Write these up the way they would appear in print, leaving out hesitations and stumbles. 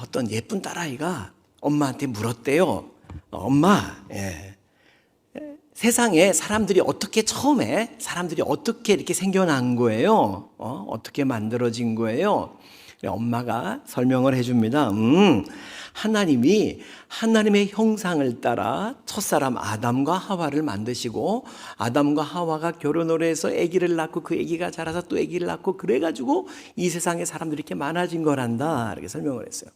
어떤 예쁜 딸아이가 엄마한테 물었대요. 엄마, 세상에 처음에 사람들이 어떻게 이렇게 생겨난 거예요? 어떻게 만들어진 거예요? 엄마가 설명을 해줍니다. 하나님이 하나님의 형상을 따라 첫사람 아담과 하와를 만드시고, 아담과 하와가 결혼을 해서 아기를 낳고 그 아기가 자라서 또 아기를 낳고, 그래가지고 이 세상에 사람들이 이렇게 많아진 거란다, 이렇게 설명을 했어요.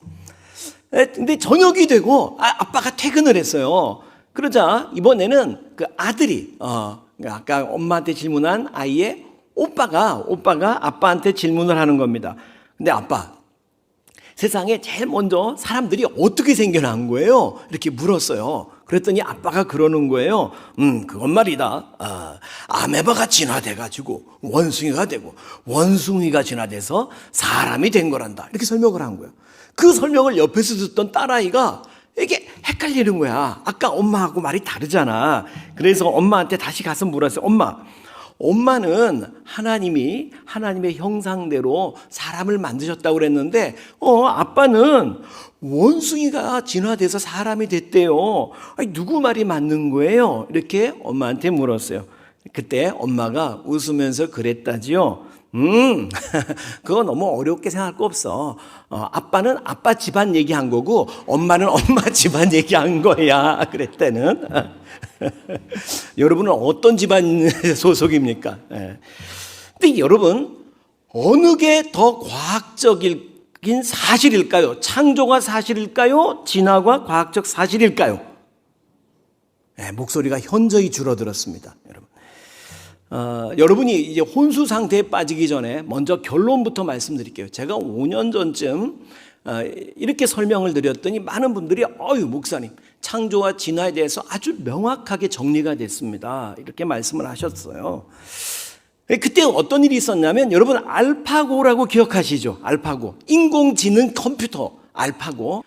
근데 저녁이 되고 아빠가 퇴근을 했어요. 그러자 이번에는 그 아들이 아까 엄마한테 질문한 아이의 오빠가 아빠한테 질문을 하는 겁니다. 근데 아빠, 세상에 제일 먼저 사람들이 어떻게 생겨난 거예요? 이렇게 물었어요. 그랬더니 아빠가 그러는 거예요. 그건 말이다. 아메바가 진화돼가지고 원숭이가 되고, 원숭이가 진화돼서 사람이 된 거란다. 이렇게 설명을 한 거예요. 그 설명을 옆에서 듣던 딸아이가 이게 헷갈리는 거야. 아까 엄마하고 말이 다르잖아. 그래서 엄마한테 다시 가서 물었어요. 엄마는 하나님의 형상대로 사람을 만드셨다고 그랬는데, 아빠는 원숭이가 진화돼서 사람이 됐대요. 아니, 누구 말이 맞는 거예요? 이렇게 엄마한테 물었어요. 그때 엄마가 웃으면서 그랬다지요. 그거 너무 어렵게 생각할 거 없어. 아빠는 아빠 집안 얘기한 거고, 엄마는 엄마 집안 얘기한 거야. 그랬대는. 여러분은 어떤 집안 소속입니까? 근데 여러분, 어느 게 더 과학적인 사실일까요? 창조가 사실일까요? 진화가 과학적 사실일까요? 목소리가 현저히 줄어들었습니다, 여러분. 여러분이 이제 혼수 상태에 빠지기 전에 먼저 결론부터 말씀드릴게요. 제가 5년 전쯤 이렇게 설명을 드렸더니 많은 분들이 목사님, 창조와 진화에 대해서 아주 명확하게 정리가 됐습니다, 이렇게 말씀을 하셨어요. 그때 어떤 일이 있었냐면, 여러분 알파고라고 기억하시죠? 알파고, 인공지능 컴퓨터 알파고.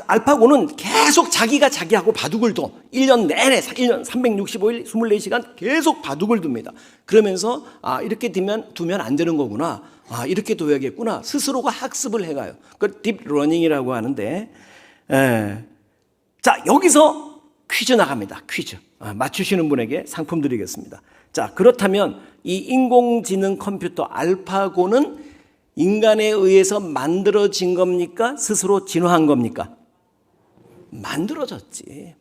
알파고는 계속 자기가 자기하고 바둑을 둬. 1년 내내 1년 365일 24시간 계속 바둑을 둡니다. 그러면서 이렇게 두면 안 되는 거구나, 이렇게 둬야겠구나, 스스로가 학습을 해가요. 그걸 딥러닝이라고 하는데, 자, 여기서 퀴즈 나갑니다. 퀴즈. 맞추시는 분에게 상품 드리겠습니다. 자, 그렇다면 이 인공지능 컴퓨터 알파고는 인간에 의해서 만들어진 겁니까? 스스로 진화한 겁니까? 만들어졌지.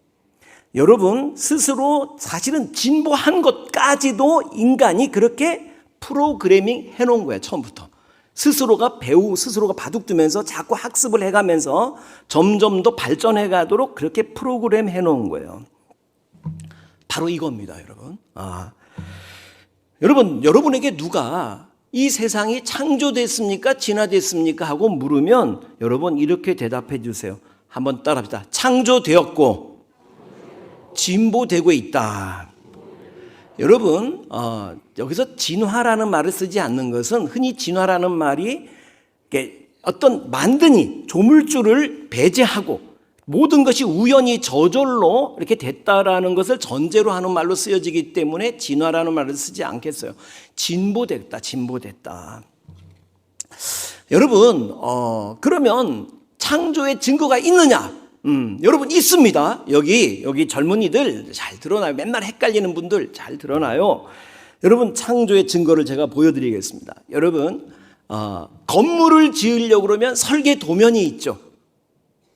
여러분, 스스로 사실은 진보한 것까지도 인간이 그렇게 프로그래밍 해놓은 거예요, 처음부터. 스스로가 스스로가 바둑 두면서 자꾸 학습을 해가면서 점점 더 발전해 가도록 그렇게 프로그램 해놓은 거예요. 바로 이겁니다, 여러분. 여러분에게 누가 이 세상이 창조됐습니까? 진화됐습니까? 하고 물으면 여러분 이렇게 대답해 주세요. 한번 따라합시다. 창조되었고 진보되고 있다. 여러분, 여기서 진화라는 말을 쓰지 않는 것은, 흔히 진화라는 말이 어떤 만드니 조물주를 배제하고 모든 것이 우연히 저절로 이렇게 됐다라는 것을 전제로 하는 말로 쓰여지기 때문에 진화라는 말을 쓰지 않겠어요. 진보됐다. 여러분, 그러면 창조의 증거가 있느냐? 여러분, 있습니다. 여기 젊은이들 잘 드러나요. 맨날 헷갈리는 분들 잘 드러나요. 여러분, 창조의 증거를 제가 보여드리겠습니다. 여러분, 건물을 지으려고 그러면 설계 도면이 있죠.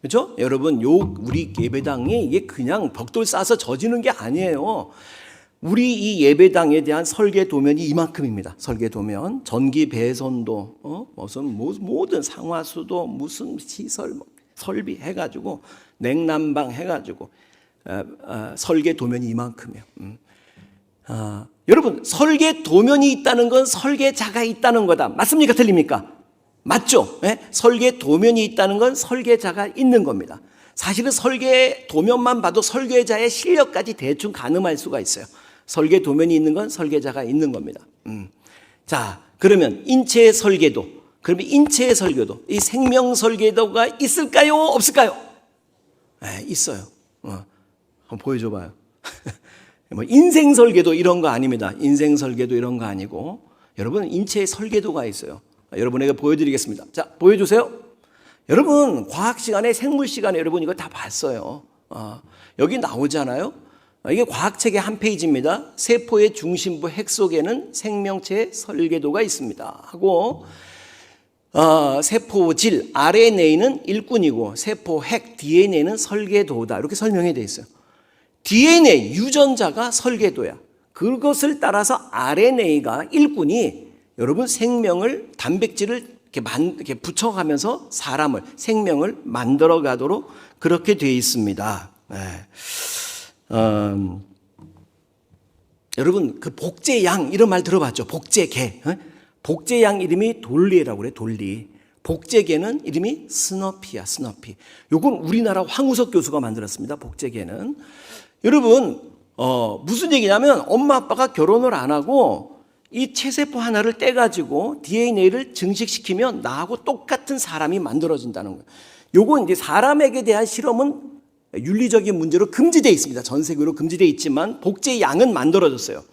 그렇죠? 여러분, 우리 예배당이 이게 그냥 벽돌 싸서 져지는 게 아니에요. 우리 이 예배당에 대한 설계 도면이 이만큼입니다. 설계 도면, 전기 배선도, 모든 상화수도, 무슨 시설, 설비 해가지고, 냉난방 해가지고, 설계 도면이 이만큼이에요. 여러분, 설계 도면이 있다는 건 설계자가 있다는 거다. 맞습니까? 틀립니까? 맞죠? 설계 도면이 있다는 건 설계자가 있는 겁니다. 사실은 설계 도면만 봐도 설계자의 실력까지 대충 가늠할 수가 있어요. 설계 도면이 있는 건 설계자가 있는 겁니다. 자, 그러면 인체의 설계도, 이 생명 설계도가 있을까요? 없을까요? 있어요. 한번 보여줘봐요. 인생 설계도 이런 거 아닙니다. 인생 설계도 이런 거 아니고, 여러분, 인체의 설계도가 있어요. 여러분에게 보여드리겠습니다. 자, 보여주세요. 여러분, 과학 시간에, 생물 시간에 여러분 이거 다 봤어요. 여기 나오잖아요. 이게 과학책의 한 페이지입니다. 세포의 중심부 핵 속에는 생명체의 설계도가 있습니다 하고, 세포질 RNA는 일꾼이고 세포 핵 DNA는 설계도다, 이렇게 설명이 되어 있어요. DNA 유전자가 설계도야. 그것을 따라서 RNA가 일꾼이 여러분 생명을, 단백질을 이렇게 붙여가면서 사람을, 생명을 만들어 가도록 그렇게 되어 있습니다. 네. 여러분, 그 복제양 이런 말 들어봤죠? 복제개. 복제양 이름이 돌리라고 그래, 돌리. 복제개는 이름이 스너피야, 스너피. 요건 우리나라 황우석 교수가 만들었습니다, 복제개는. 여러분, 무슨 얘기냐면 엄마 아빠가 결혼을 안 하고 이 체세포 하나를 떼가지고 DNA를 증식시키면 나하고 똑같은 사람이 만들어진다는 거예요. 요건 이제 사람에게 대한 실험은 윤리적인 문제로 금지되어 있습니다. 전 세계로 금지되어 있지만 복제양은 만들어졌어요.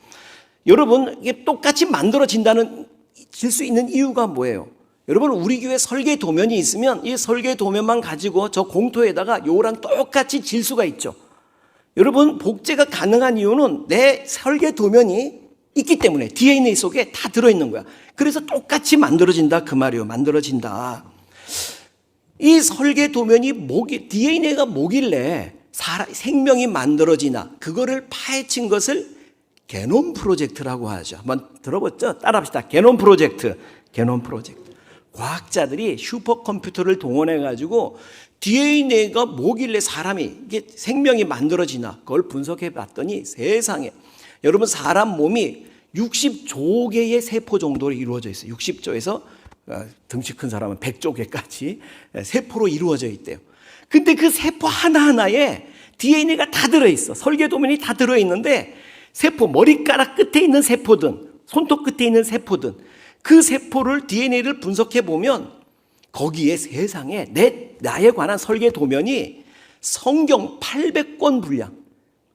여러분, 이게 똑같이 만들어진다는 질 수 있는 이유가 뭐예요? 여러분, 우리 교회 설계 도면이 있으면 이 설계 도면만 가지고 저 공토에다가 요랑 똑같이 질 수가 있죠. 여러분, 복제가 가능한 이유는 내 설계 도면이 있기 때문에 DNA 속에 다 들어있는 거야. 그래서 똑같이 만들어진다 그 말이에요. 만들어진다. 이 설계 도면이 DNA가 뭐길래 생명이 만들어지나, 그거를 파헤친 것을 게놈 프로젝트라고 하죠. 한번 들어봤죠? 따라합시다. 게놈 프로젝트. 게놈 프로젝트. 과학자들이 슈퍼컴퓨터를 동원해 가지고 DNA가 뭐길래 사람이, 이게 생명이 만들어지나, 그걸 분석해 봤더니 세상에, 여러분, 사람 몸이 60조 개의 세포 정도로 이루어져 있어요. 60조에서 등치 큰 사람은 100조 개까지 세포로 이루어져 있대요. 근데 그 세포 하나하나에 DNA가 다 들어있어. 설계도면이 다 들어있는데, 세포, 머리카락 끝에 있는 세포든 손톱 끝에 있는 세포든 그 세포를, DNA를 분석해 보면 거기에 세상에 나에 관한 설계도면이 성경 800권 분량,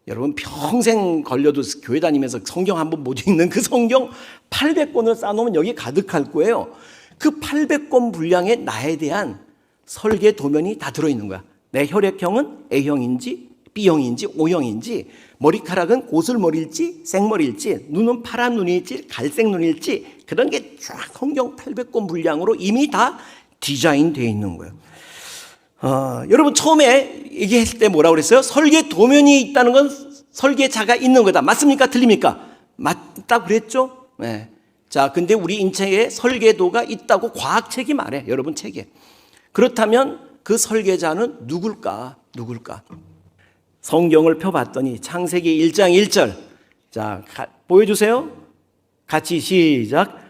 여러분 평생 걸려도 교회 다니면서 성경 한번 못 읽는 그 성경 800권을 쌓아놓으면 여기 가득할 거예요. 그 800권 분량의 나에 대한 설계 도면이 다 들어있는 거야. 내 혈액형은 A형인지 B형인지 O형인지, 머리카락은 고슬머리일지 생머리일지, 눈은 파란 눈일지 갈색 눈일지, 그런 게 쫙 성경 800권 분량으로 이미 다 디자인되어 있는 거예요. 여러분, 처음에 얘기했을 때 뭐라고 그랬어요? 설계 도면이 있다는 건 설계자가 있는 거다. 맞습니까? 틀립니까? 맞다고 그랬죠? 네. 자, 근데 우리 인체에 설계도가 있다고 과학책이 말해. 여러분 책에. 그렇다면 그 설계자는 누굴까? 성경을 펴봤더니 창세기 1장 1절. 자, 보여주세요. 같이 시작.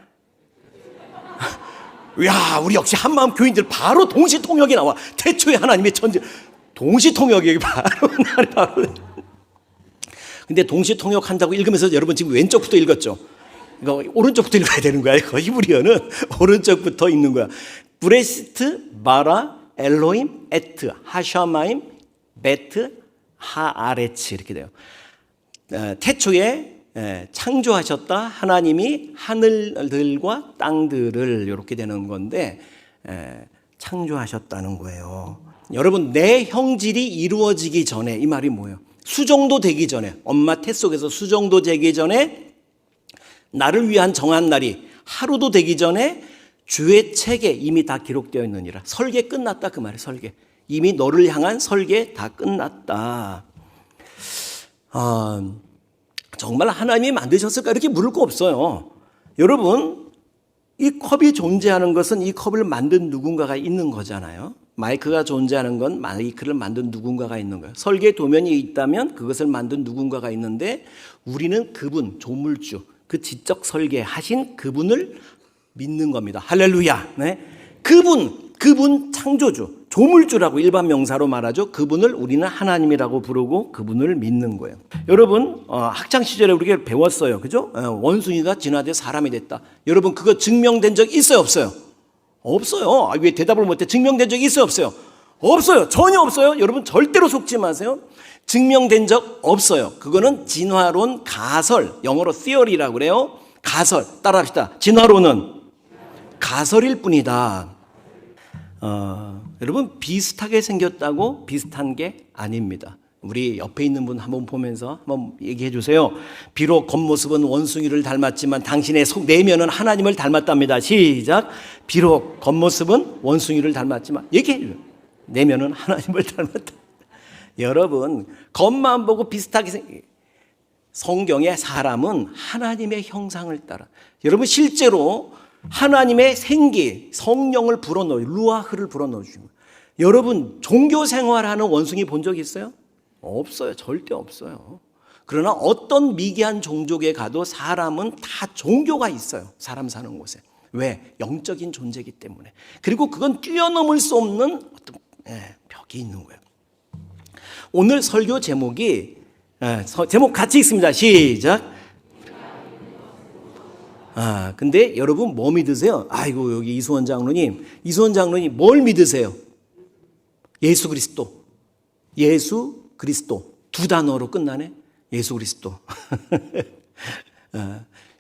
야, 우리 역시 한마음 교인들 바로 동시통역이 나와. 태초에 하나님의 천지. 동시통역이 바로. 근데 동시통역 한다고 읽으면서 여러분 지금 왼쪽부터 읽었죠? 그러니까 오른쪽부터 읽어야 되는 거야. 이거 히브리어는 오른쪽부터 읽는 거야. 브레시트, 바라, 엘로임, 에트, 하샤마임, 베트, 하아레츠, 이렇게 돼요. 태초에 창조하셨다 하나님이 하늘들과 땅들을, 이렇게 되는 건데 창조하셨다는 거예요. 여러분, 내 형질이 이루어지기 전에, 이 말이 뭐예요? 수정도 되기 전에, 엄마 태 속에서 수정도 되기 전에 나를 위한 정한 날이 하루도 되기 전에 주의 책에 이미 다 기록되어 있느니라. 설계 끝났다 그 말이에요. 설계. 이미 너를 향한 설계 다 끝났다. 정말 하나님이 만드셨을까? 이렇게 물을 거 없어요. 여러분, 이 컵이 존재하는 것은 이 컵을 만든 누군가가 있는 거잖아요. 마이크가 존재하는 건 마이크를 만든 누군가가 있는 거예요. 설계 도면이 있다면 그것을 만든 누군가가 있는데, 우리는 그분, 조물주, 그 지적 설계하신 그분을 믿는 겁니다. 할렐루야. 네. 그분 창조주, 조물주라고 일반 명사로 말하죠. 그분을 우리는 하나님이라고 부르고 그분을 믿는 거예요. 여러분, 학창 시절에 우리가 배웠어요. 그죠? 원숭이가 진화돼 사람이 됐다. 여러분, 그거 증명된 적 있어요, 없어요? 없어요. 왜 대답을 못해? 증명된 적 있어요, 없어요? 없어요. 전혀 없어요. 여러분, 절대로 속지 마세요. 증명된 적 없어요. 그거는 진화론 가설, 영어로 theory라고 그래요. 가설. 따라합시다. 진화론은 가설일 뿐이다. 여러분 비슷하게 생겼다고 비슷한 게 아닙니다. 우리 옆에 있는 분 한번 보면서 한번 얘기해 주세요. 비록 겉모습은 원숭이를 닮았지만 당신의 속 내면은 하나님을 닮았답니다. 시작. 비록 겉모습은 원숭이를 닮았지만 얘기해 줘요. 내면은 하나님을 닮았다. 여러분 겉만 보고 비슷하게 성경의 사람은 하나님의 형상을 따라, 여러분 실제로 하나님의 생기 성령을 불어넣어 루아흐를 불어넣어 주신 거예요. 여러분 종교 생활하는 원숭이 본 적 있어요? 없어요. 절대 없어요. 그러나 어떤 미개한 종족에 가도 사람은 다 종교가 있어요. 사람 사는 곳에. 왜? 영적인 존재이기 때문에. 그리고 그건 뛰어넘을 수 없는 어떤 벽이 있는 거예요. 오늘 설교 제목이 제목 같이 읽습니다. 시작. 근데 여러분 뭐 믿으세요? 아이고 여기 이수원 장로님 뭘 믿으세요? 예수 그리스도. 예수 그리스도. 두 단어로 끝나네. 예수 그리스도.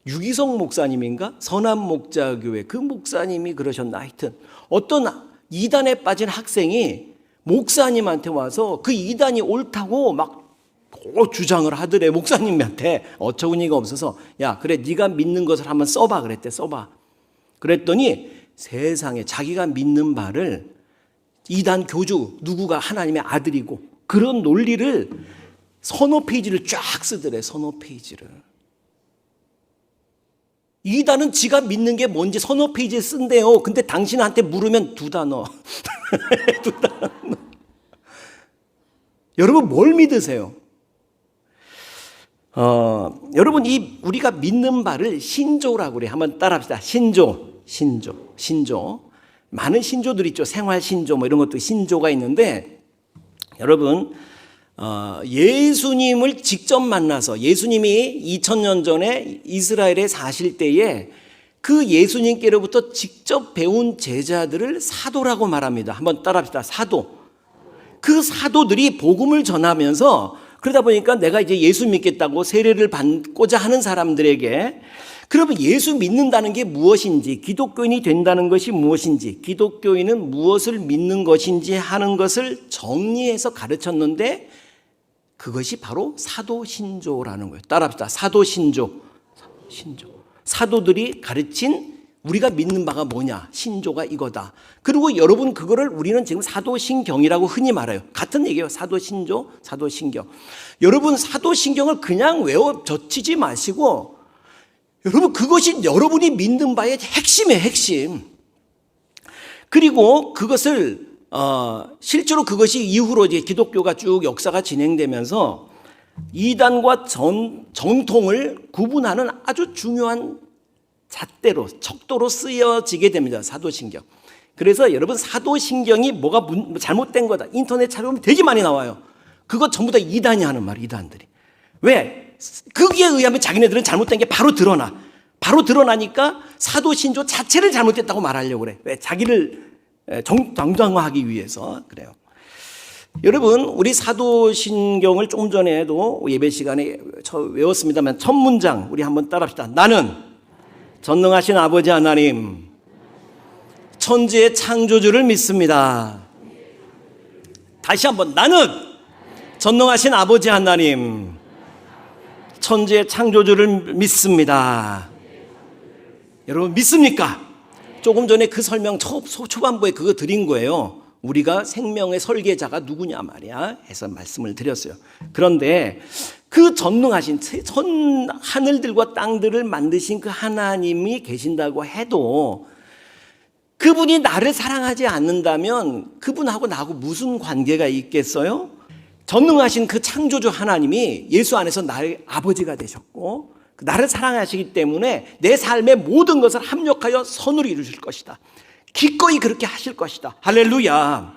유기성 목사님인가? 선한목자교회 그 목사님이 그러셨나? 하여튼 어떤 이단에 빠진 학생이 목사님한테 와서 그 이단이 옳다고 막 주장을 하더래. 목사님한테 어처구니가 없어서 야 그래 네가 믿는 것을 한번 써봐 그랬대. 써봐. 그랬더니 세상에 자기가 믿는 바를 이단 교주 누구가 하나님의 아들이고 그런 논리를 서너 페이지를 쫙 쓰더래. 서너 페이지를. 이단은 지가 믿는 게 뭔지 서너 페이지에 쓴대요. 근데 당신한테 물으면 두 단어. 두 단어. 여러분 뭘 믿으세요? 여러분 우리가 믿는 바를 신조라고 그래요. 한번 따라합시다. 신조. 많은 신조들이 있죠. 생활 신조 뭐 이런 것도 신조가 있는데 여러분 예수님을 직접 만나서 예수님이 2000년 전에 이스라엘에 사실 때에 그 예수님께로부터 직접 배운 제자들을 사도라고 말합니다. 한번 따라합시다. 사도. 그 사도들이 복음을 전하면서 그러다 보니까 내가 이제 예수 믿겠다고 세례를 받고자 하는 사람들에게 그러면 예수 믿는다는 게 무엇인지, 기독교인이 된다는 것이 무엇인지, 기독교인은 무엇을 믿는 것인지 하는 것을 정리해서 가르쳤는데 그것이 바로 사도신조라는 거예요. 따라합시다. 사도신조. 사도들이 가르친 우리가 믿는 바가 뭐냐? 신조가 이거다. 그리고 여러분 그거를 우리는 지금 사도신경이라고 흔히 말해요. 같은 얘기예요. 사도신조, 사도신경. 여러분 사도신경을 그냥 외워 젖히지 마시고 여러분 그것이 여러분이 믿는 바의 핵심이에요. 핵심. 그리고 그것을 실제로 그것이 이후로 이제 기독교가 쭉 역사가 진행되면서 이단과 정통을 구분하는 아주 중요한 잣대로 척도로 쓰여지게 됩니다. 사도신경. 그래서 여러분 사도신경이 뭐가 잘못된 거다. 인터넷 찾아보면 되게 많이 나와요. 그거 전부 다 이단이 하는 말이에요. 이단들이. 왜? 거기에 의하면 자기네들은 잘못된 게 바로 드러나. 바로 드러나니까 사도신조 자체를 잘못됐다고 말하려고 그래. 왜? 자기를 정당화하기 위해서 그래요. 여러분 우리 사도신경을 조금 전에도 예배 시간에 외웠습니다만 첫 문장 우리 한번 따라합시다. 나는 전능하신 아버지 하나님 천지의 창조주를 믿습니다. 다시 한번 나는 전능하신 아버지 하나님 천지의 창조주를 믿습니다. 여러분 믿습니까? 조금 전에 그 설명 초반부에 그거 드린 거예요. 우리가 생명의 설계자가 누구냐 말이야 해서 말씀을 드렸어요. 그런데 그 전능하신 하늘들과 땅들을 만드신 그 하나님이 계신다고 해도 그분이 나를 사랑하지 않는다면 그분하고 나하고 무슨 관계가 있겠어요? 전능하신 그 창조주 하나님이 예수 안에서 나의 아버지가 되셨고 나를 사랑하시기 때문에 내 삶의 모든 것을 합력하여 선으로 이루실 것이다. 기꺼이 그렇게 하실 것이다. 할렐루야.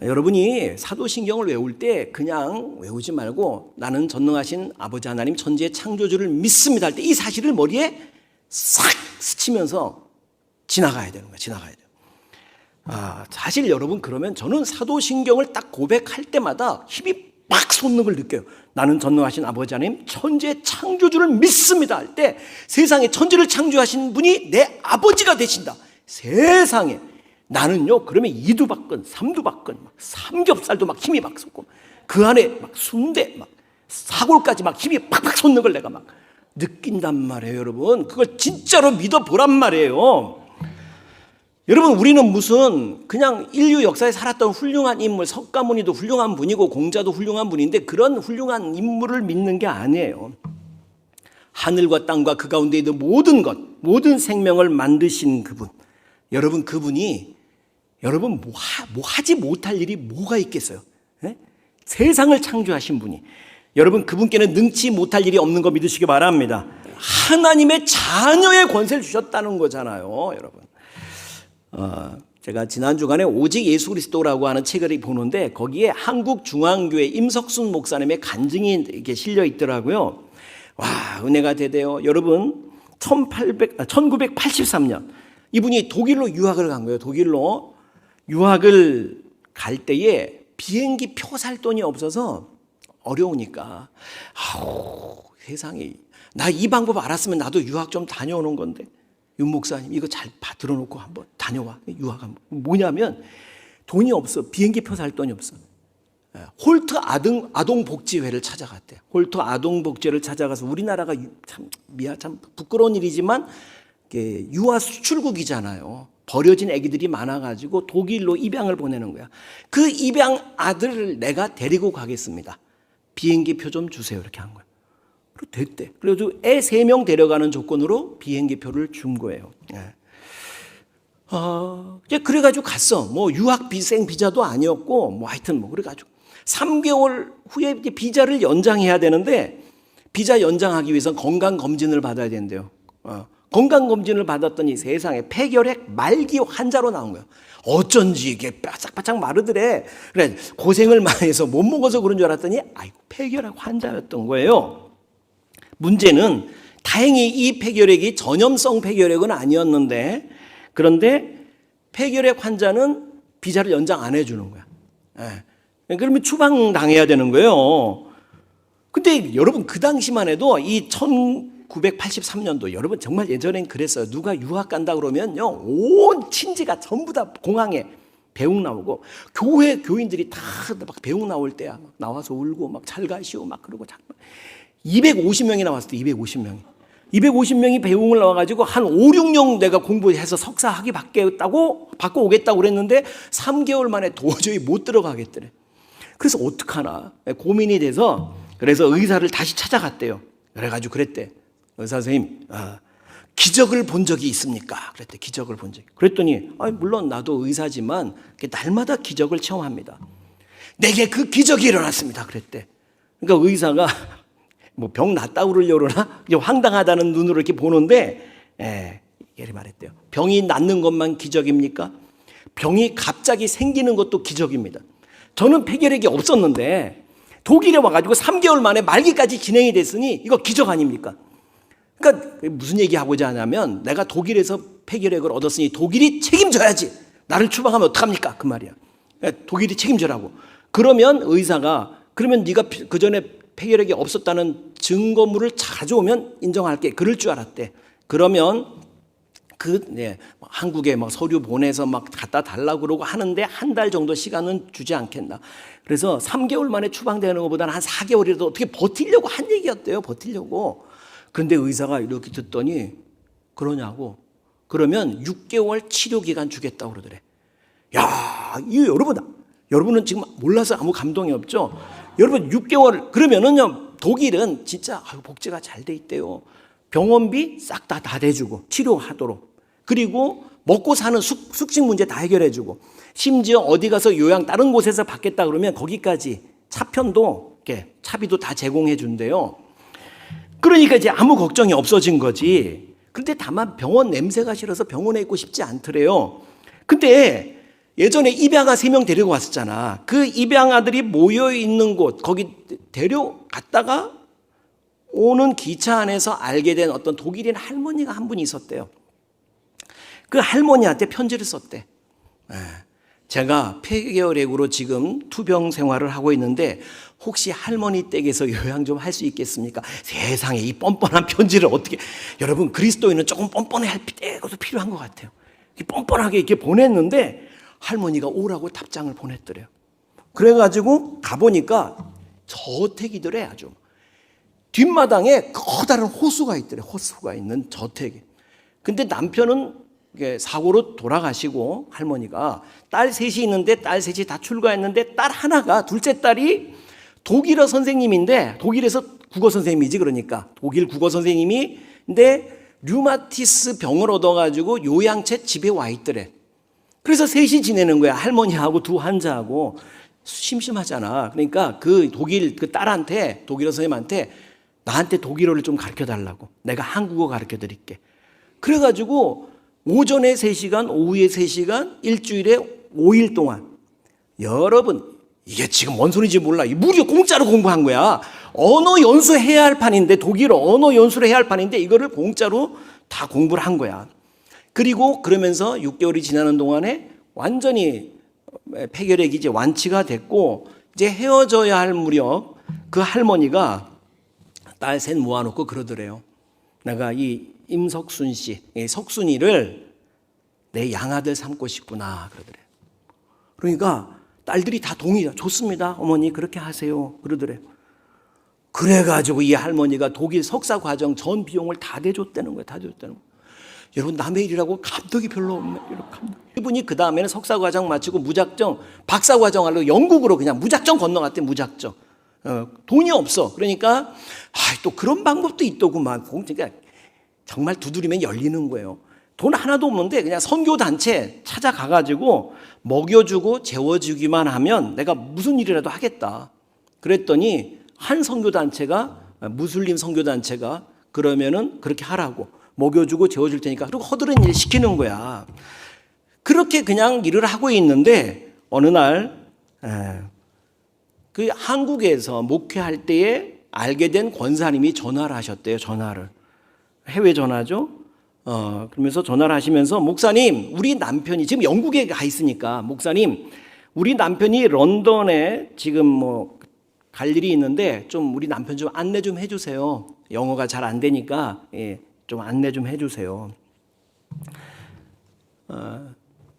여러분이 사도신경을 외울 때 그냥 외우지 말고 나는 전능하신 아버지 하나님 천지의 창조주를 믿습니다 할 때 이 사실을 머리에 싹 스치면서 지나가야 되는 거예요. 지나가야 돼요. 사실 여러분 그러면 저는 사도신경을 딱 고백할 때마다 힘이 막 솟는 걸 느껴요. 나는 전능하신 아버지 하나님 천지의 창조주를 믿습니다 할 때 세상에 천지를 창조하신 분이 내 아버지가 되신다. 세상에 나는요 그러면 2두 받건 3두 받건 막 삼겹살도 막 힘이 막 솟고 그 안에 막 순대 막 사골까지 막 힘이 팍팍 솟는 걸 내가 막 느낀단 말이에요. 여러분 그걸 진짜로 믿어보란 말이에요. 여러분 우리는 무슨 그냥 인류 역사에 살았던 훌륭한 인물, 석가모니도 훌륭한 분이고 공자도 훌륭한 분인데 그런 훌륭한 인물을 믿는 게 아니에요. 하늘과 땅과 그 가운데 있는 모든 것, 모든 생명을 만드신 그분. 여러분 그분이 여러분 뭐 하지 못할 일이 뭐가 있겠어요? 네? 세상을 창조하신 분이 여러분 그분께는 능치 못할 일이 없는 거 믿으시기 바랍니다. 하나님의 자녀의 권세를 주셨다는 거잖아요, 여러분. 제가 지난 주간에 오직 예수 그리스도라고 하는 책을 보는데 거기에 한국중앙교회 임석순 목사님의 간증이 이렇게 실려 있더라고요. 와, 은혜가 되대요. 여러분 1983년 이분이 독일로 유학을 간 거예요. 독일로 유학을 갈 때에 비행기 표 살 돈이 없어서 어려우니까 세상에 나 이 방법 알았으면 나도 유학 좀 다녀오는 건데 윤 목사님 이거 잘 들어놓고 한번 다녀와. 유학 한번. 뭐냐면 돈이 없어. 비행기 표 살 돈이 없어. 홀트 아동복지회를 찾아갔대요. 홀트 아동복지회를 찾아가서 우리나라가 참 부끄러운 일이지만 유아 수출국이잖아요. 버려진 아기들이 많아가지고 독일로 입양을 보내는 거야. 그 입양 아들을 내가 데리고 가겠습니다. 비행기 표 좀 주세요. 이렇게 한 거예요. 됐대. 그래서 애 3명 데려가는 조건으로 비행기 표를 준 거예요. 그래가지고 갔어. 뭐 유학생 비자도 아니었고, 뭐 하여튼 뭐 그래가지고 3개월 후에 이제 비자를 연장해야 되는데 비자 연장하기 위해서 건강검진을 받아야 된대요. 건강검진을 받았더니 세상에 폐결핵 말기 환자로 나온 거예요. 어쩐지 이게 바짝바짝 마르더래. 그래 고생을 많이 해서 못 먹어서 그런 줄 알았더니 아이고 폐결핵 환자였던 거예요. 문제는 다행히 이 폐결핵이 전염성 폐결핵은 아니었는데 그런데 폐결핵 환자는 비자를 연장 안 해주는 거야. 그러면 추방당해야 되는 거예요. 근데 여러분 그 당시만 해도 이 1983년도 여러분 정말 예전엔 그랬어요. 누가 유학 간다 그러면요 온 친지가 전부 다 공항에 배웅 나오고 교회 교인들이 다 막 배웅 나올 때야 막 나와서 울고 막 잘 가시오 막 그러고 250명이 나왔을 때 250명이 배웅을 나와가지고 한 5, 6년 내가 공부해서 석사 학위 받고 오겠다고 그랬는데 3개월 만에 도저히 못 들어가겠더래. 그래서 어떡하나 고민이 돼서 그래서 의사를 다시 찾아갔대요. 그래가지고 그랬대. 의사 선생님 기적을 본 적이 있습니까? 그랬대. 기적을 본 적이. 그랬더니 물론 나도 의사지만 날마다 기적을 체험합니다. 내게 그 기적이 일어났습니다. 그랬대. 그러니까 의사가 뭐 병 낫다고 그러려나? 황당하다는 눈으로 이렇게 보는데, 이렇게 말했대요. 병이 낫는 것만 기적입니까? 병이 갑자기 생기는 것도 기적입니다. 저는 폐결핵이 없었는데, 독일에 와가지고 3개월 만에 말기까지 진행이 됐으니, 이거 기적 아닙니까? 그러니까 무슨 얘기하고자 하냐면, 내가 독일에서 폐결핵을 얻었으니 독일이 책임져야지. 나를 추방하면 어떡합니까? 그 말이야. 독일이 책임져라고. 그러면 의사가, 그러면 네가 그 전에 폐결핵이 없었다는 증거물을 가져오면 인정할게. 그럴 줄 알았대. 그러면 한국에 막 서류 보내서 막 갖다 달라고 그러고 하는데 한 달 정도 시간은 주지 않겠나. 그래서 3개월 만에 추방되는 것보다는 한 4개월이라도 어떻게 버티려고 한 얘기였대요. 버티려고. 그런데 의사가 이렇게 듣더니 그러냐고. 그러면 6개월 치료 기간 주겠다고 그러더래. 야, 이거 여러분은 지금 몰라서 아무 감동이 없죠? 여러분 6개월 그러면은요 독일은 진짜 복지가 잘 돼 있대요. 병원비 싹 다 대주고 치료하도록 그리고 먹고 사는 숙식 문제 다 해결해주고 심지어 어디 가서 요양 다른 곳에서 받겠다 그러면 거기까지 차편도 이렇게 차비도 다 제공해 준대요. 그러니까 이제 아무 걱정이 없어진 거지. 그런데 다만 병원 냄새가 싫어서 병원에 있고 싶지 않더래요. 근데 예전에 입양아 3명 데리고 왔었잖아. 그 입양아들이 모여있는 곳 거기 데려갔다가 오는 기차 안에서 알게 된 어떤 독일인 할머니가 한 분이 있었대요. 그 할머니한테 편지를 썼대. 제가 폐결핵으로 지금 투병 생활을 하고 있는데 혹시 할머니 댁에서 요양 좀 할 수 있겠습니까? 세상에 이 뻔뻔한 편지를 어떻게, 여러분 그리스도인은 조금 뻔뻔해야 할 때도 필요한 것 같아요. 뻔뻔하게 이렇게 보냈는데 할머니가 오라고 답장을 보냈더래요. 그래가지고 가보니까 저택이더래. 아주 뒷마당에 커다란 호수가 있더래. 호수가 있는 저택이. 근데 남편은 사고로 돌아가시고 할머니가 딸 셋이 있는데 딸 셋이 다 출가했는데 딸 하나가, 둘째 딸이 독일어 선생님인데, 독일에서 국어 선생님이지, 그러니까 독일 국어 선생님이, 근데 류마티스 병을 얻어가지고 요양체 집에 와 있더래. 그래서 셋이 지내는 거야. 할머니하고 두 환자하고. 심심하잖아. 그러니까 그 독일 그 딸한테, 독일어 선생님한테 나한테 독일어를 좀 가르쳐 달라고, 내가 한국어 가르쳐 드릴게. 그래가지고 오전에 3시간, 오후에 3시간, 일주일에 5일 동안. 여러분, 이게 지금 뭔 소리인지 몰라. 무료 공짜로 공부한 거야. 언어 연수해야 할 판인데, 독일어 언어 연수를 해야 할 판인데 이거를 공짜로 다 공부를 한 거야. 그리고 그러면서 6개월이 지나는 동안에 완전히 폐결핵이 이제 완치가 됐고, 이제 헤어져야 할 무렵 그 할머니가 딸 셋 모아놓고 그러더래요. 내가 이 임석순 씨, 석순이를 내 양아들 삼고 싶구나 그러더래요. 그러니까 딸들이 다 동의해. 좋습니다 어머니, 그렇게 하세요 그러더래요. 그래가지고 이 할머니가 독일 석사 과정 전 비용을 다 대줬다는 거예요. 다 대줬다는 거예요. 여러분, 남의 일이라고 감독이 별로 없네. 이분이 그 다음에는 석사 과정 마치고 무작정 박사 과정 하려고 영국으로 그냥 무작정 건너갔대. 무작정. 돈이 없어. 그러니까 또 그런 방법도 있더구만. 그러니까 정말 두드리면 열리는 거예요. 돈 하나도 없는데 그냥 선교단체 찾아가가지고 먹여주고 재워주기만 하면 내가 무슨 일이라도 하겠다. 그랬더니 한 선교단체가, 무슬림 선교단체가 그러면은 그렇게 하라고, 먹여주고 재워줄 테니까. 그리고 허드렛 일 시키는 거야. 그렇게 그냥 일을 하고 있는데 어느 날 그 한국에서 목회할 때에 알게 된 권사님이 전화를 하셨대요. 전화를. 해외 전화죠. 그러면서 전화를 하시면서, 목사님, 우리 남편이 지금 영국에 가 있으니까, 목사님, 우리 남편이 런던에 지금 뭐 갈 일이 있는데 좀 우리 남편 좀 안내 좀 해주세요. 영어가 잘 안 되니까 좀 안내 좀 해주세요.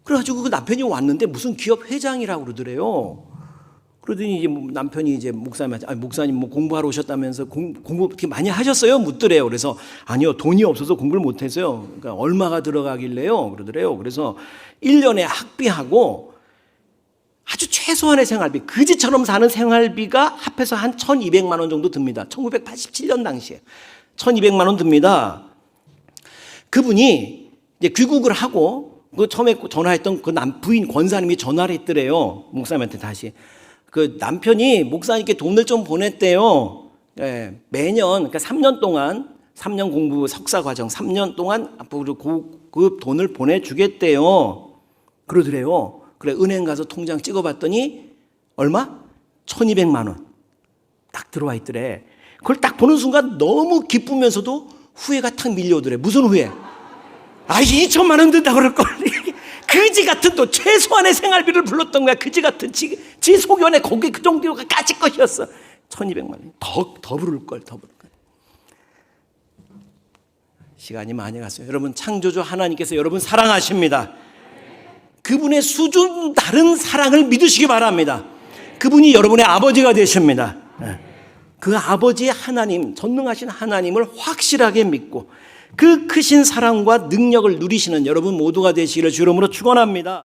그래가지고 그 남편이 왔는데 무슨 기업 회장이라고 그러더래요. 그러더니 이제 남편이 이제 목사님한테, 목사님 뭐 공부하러 오셨다면서 공부 어떻게 많이 하셨어요? 묻더래요. 그래서 아니요, 돈이 없어서 공부를 못해서요. 그러니까 얼마가 들어가길래요? 그러더래요. 그래서 1년에 학비하고 아주 최소한의 생활비, 그지처럼 사는 생활비가 합해서 한 1,200만 원 정도 듭니다. 1987년 당시에 1,200만 원 듭니다. 그분이 이제 귀국을 하고, 그 처음에 전화했던 그 부인 권사님이 전화를 했더래요. 목사님한테 다시. 그 남편이 목사님께 돈을 좀 보냈대요. 매년, 그러니까 3년 동안, 3년 공부 석사 과정 3년 동안 앞으로 그 돈을 보내주겠대요. 그러더래요. 그래, 은행 가서 통장 찍어봤더니 얼마? 1,200만 원 딱 들어와 있더래. 그걸 딱 보는 순간 너무 기쁘면서도 후회가 탁 밀려오더래. 무슨 후회? 2천만 원 든다 그럴걸. 그지 같은, 또 최소한의 생활비를 불렀던 거야. 그지 같은, 지 소견에 거기 그 정도가 까짓 것이었어. 1,200만 원. 더 부를걸, 더 부를걸. 시간이 많이 갔어요. 여러분, 창조주 하나님께서 여러분 사랑하십니다. 그분의 수준 다른 사랑을 믿으시기 바랍니다. 그분이 여러분의 아버지가 되십니다. 그 아버지의 하나님, 전능하신 하나님을 확실하게 믿고 그 크신 사랑과 능력을 누리시는 여러분 모두가 되시기를 주름으로 축원합니다.